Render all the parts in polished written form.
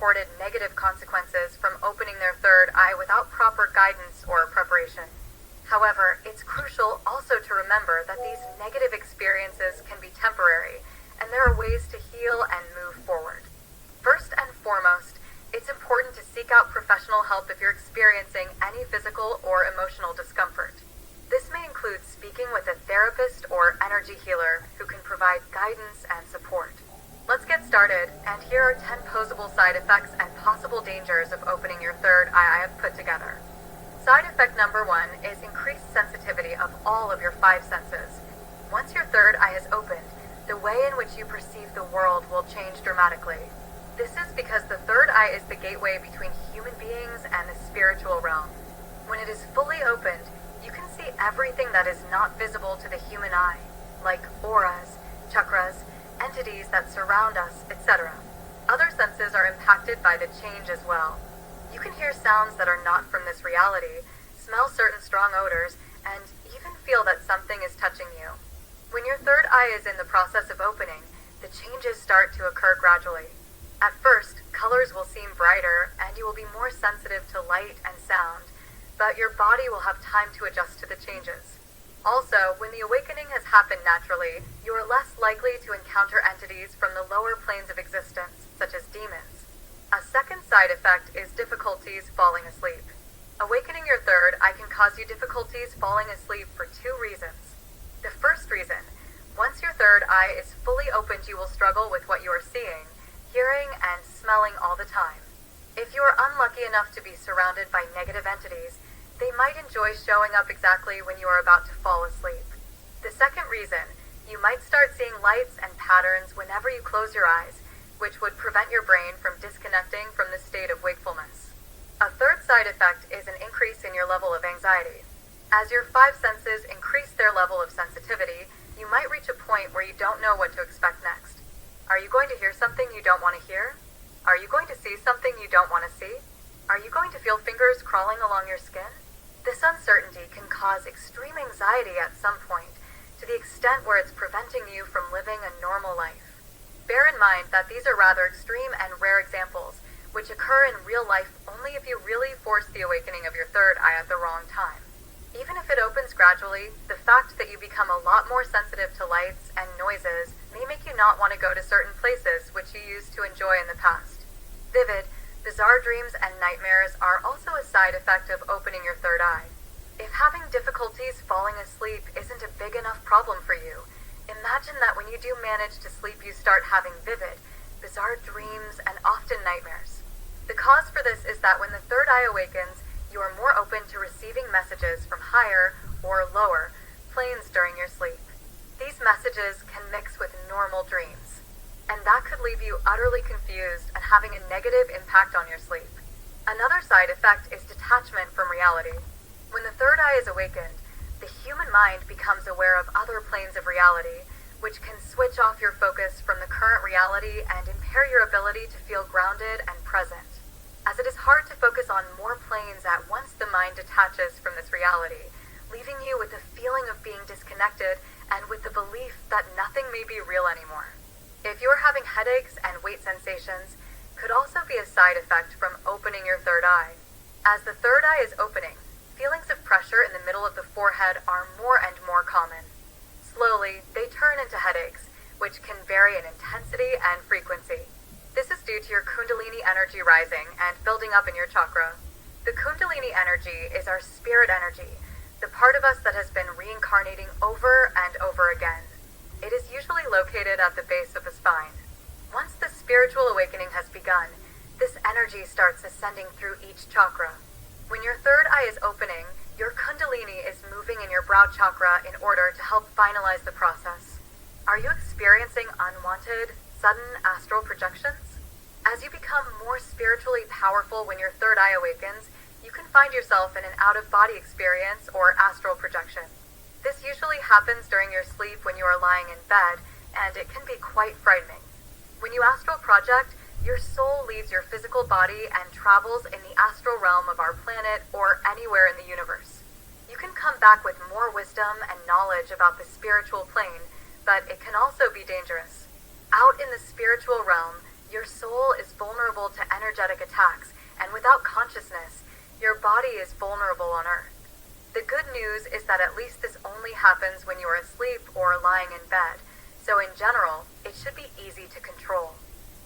reported negative consequences from opening their third eye without proper guidance or preparation. However, it's crucial also to remember that these negative experiences can be temporary, and there are ways to heal and move forward. First and foremost, it's important to seek out professional help if you're experiencing any physical or emotional discomfort. This may include speaking with a therapist or energy healer who can provide guidance and support. Let's get started, and here are 10 posable side effects and possible dangers of opening your third eye I have put together. Side effect number 1 is increased sensitivity of all of your 5 senses. Once your third eye is opened, the way in which you perceive the world will change dramatically. This is because the third eye is the gateway between human beings and the spiritual realm. When it is fully opened, you can see everything that is not visible to the human eye, like auras, chakras, entities that surround us, etc. Other senses are impacted by the change as well. You can hear sounds that are not from this reality, smell certain strong odors, and even feel that something is touching you. When your third eye is in the process of opening, the changes start to occur gradually. At first, colors will seem brighter, and you will be more sensitive to light and sound, but your body will have time to adjust to the changes. Also, when the awakening has happened naturally, you are less likely to encounter entities from the lower planes of existence, such as demons. A second side effect is difficulties falling asleep. Awakening your third eye can cause you difficulties falling asleep for 2 reasons. The first reason, once your third eye is fully opened, you will struggle with what you are seeing, hearing, and smelling all the time. If you are unlucky enough to be surrounded by negative entities, they might enjoy showing up exactly when you are about to fall asleep. The second reason, you might start seeing lights and patterns whenever you close your eyes, which would prevent your brain from disconnecting from the state of wakefulness. A third side effect is an increase in your level of anxiety. As your 5 senses increase their level of sensitivity, you might reach a point where you don't know what to expect next. Are you going to hear something you don't want to hear? Are you going to see something you don't want to see? Are you going to feel fingers crawling along your skin? This uncertainty can cause extreme anxiety at some point, to the extent where it's preventing you from living a normal life. Bear in mind that these are rather extreme and rare examples, which occur in real life only if you really force the awakening of your third eye at the wrong time. Even if it opens gradually, the fact that you become a lot more sensitive to lights and noises may make you not want to go to certain places which you used to enjoy in the past. Vivid, bizarre dreams and nightmares are also a side effect of opening your third eye. If having difficulties falling asleep isn't a big enough problem for you, imagine that when you do manage to sleep you start having vivid, bizarre dreams and often nightmares. The cause for this is that when the third eye awakens, you are more open to receiving messages from higher or lower planes during your sleep. These messages can mix with normal dreams, and that could leave you utterly confused and having a negative impact on your sleep. Another side effect is detachment from reality. When the third eye is awakened, the human mind becomes aware of other planes of reality, which can switch off your focus from the current reality and impair your ability to feel grounded and present. As it is hard to focus on more planes at once, the mind detaches from this reality, leaving you with the feeling of being disconnected and with the belief that nothing may be real anymore. If you are having headaches and weight sensations, could also be a side effect from opening your third eye. As the third eye is opening, feelings of pressure in the middle of the forehead are more and more common. Slowly, they turn into headaches, which can vary in intensity and frequency. This is due to your Kundalini energy rising and building up in your chakra. The Kundalini energy is our spirit energy, the part of us that has been reincarnating over and over again. It is usually located at the base of the spine. Once the spiritual awakening has begun, this energy starts ascending through each chakra. When your third eye is opening, your Kundalini is moving in your brow chakra in order to help finalize the process. Are you experiencing unwanted, sudden astral projections? As you become more spiritually powerful when your third eye awakens, you can find yourself in an out-of-body experience or astral projection. This usually happens during your sleep when you are lying in bed, and it can be quite frightening. When you astral project, your soul leaves your physical body and travels in the astral realm of our planet or anywhere in the universe. You can come back with more wisdom and knowledge about the spiritual plane, but it can also be dangerous. Out in the spiritual realm, Your soul is vulnerable to energetic attacks, and without consciousness, your body is vulnerable on Earth. The good news is that at least this only happens when you are asleep or lying in bed, so in general, it should be easy to control.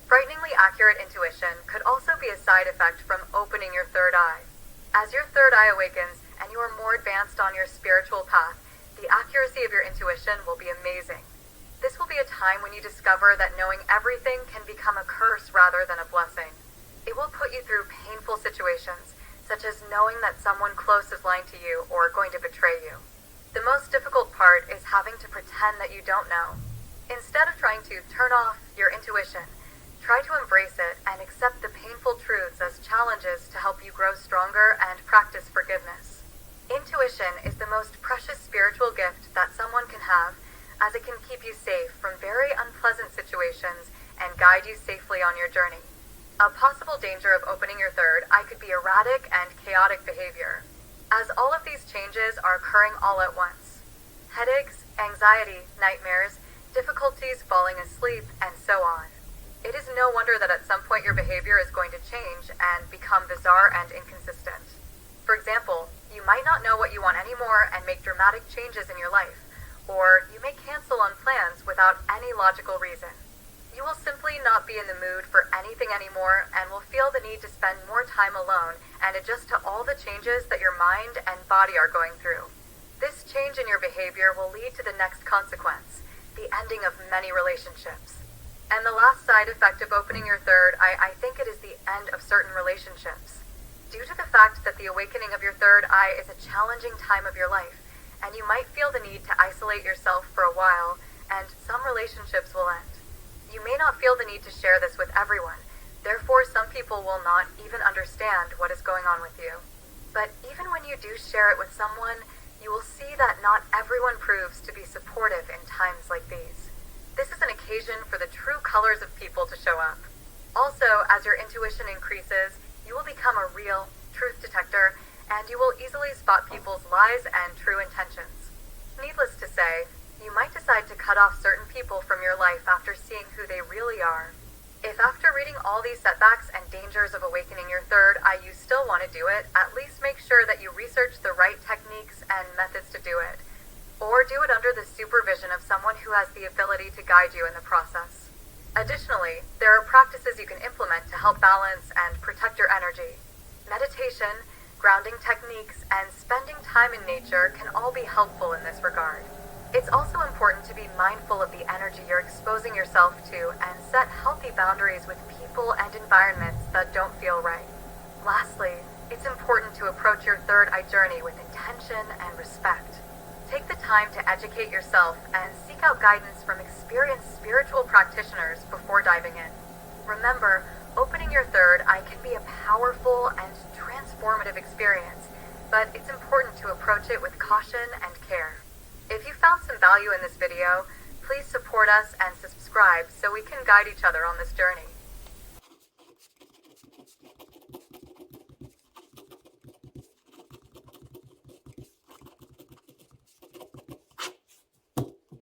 Frighteningly accurate intuition could also be a side effect from opening your third eye. As your third eye awakens and you are more advanced on your spiritual path, the accuracy of your intuition will be amazing. This will be a time when you discover that knowing everything can become a curse rather than a blessing. It will put you through painful situations, such as knowing that someone close is lying to you or going to betray you. The most difficult part is having to pretend that you don't know. Instead of trying to turn off your intuition, try to embrace it and accept the painful truths as challenges to help you grow stronger and practice forgiveness. Intuition is the most precious spiritual gift that someone can have, as it can keep you safe from very unpleasant situations and guide you safely on your journey. A possible danger of opening your third eye could be erratic and chaotic behavior, as all of these changes are occurring all at once. Headaches, anxiety, nightmares, difficulties falling asleep, and so on. It is no wonder that at some point your behavior is going to change and become bizarre and inconsistent. For example, you might not know what you want anymore and make dramatic changes in your life, or you may cancel on plans without any logical reason. You will simply not be in the mood for anything anymore and will feel the need to spend more time alone and adjust to all the changes that your mind and body are going through. This change in your behavior will lead to the next consequence, the ending of many relationships. And the last side effect of opening your third eye, I think it is the end of certain relationships. Due to the fact that the awakening of your third eye is a challenging time of your life, and you might feel the need to isolate yourself for a while, and some relationships will end. You may not feel the need to share this with everyone, therefore some people will not even understand what is going on with you. But even when you do share it with someone, you will see that not everyone proves to be supportive in times like these. This is an occasion for the true colors of people to show up. Also, as your intuition increases, you will become a real truth detector, and you will easily spot people's lies and true intentions. Needless to say, you might decide to cut off certain people from your life after seeing who they really are. If after reading all these setbacks and dangers of awakening your third eye you still want to do it, at least make sure that you research the right techniques and methods to do it. Or do it under the supervision of someone who has the ability to guide you in the process. Additionally, there are practices you can implement to help balance and protect your energy. Meditation, grounding techniques, and spending time in nature can all be helpful in this regard. It's also important to be mindful of the energy you're exposing yourself to and set healthy boundaries with people and environments that don't feel right. Lastly, it's important to approach your third eye journey with intention and respect. Take the time to educate yourself and seek out guidance from experienced spiritual practitioners before diving in. Remember, opening your third eye can be a powerful and transformative experience, but it's important to approach it with caution and care. If you found some value in this video, please support us and subscribe so we can guide each other on this journey.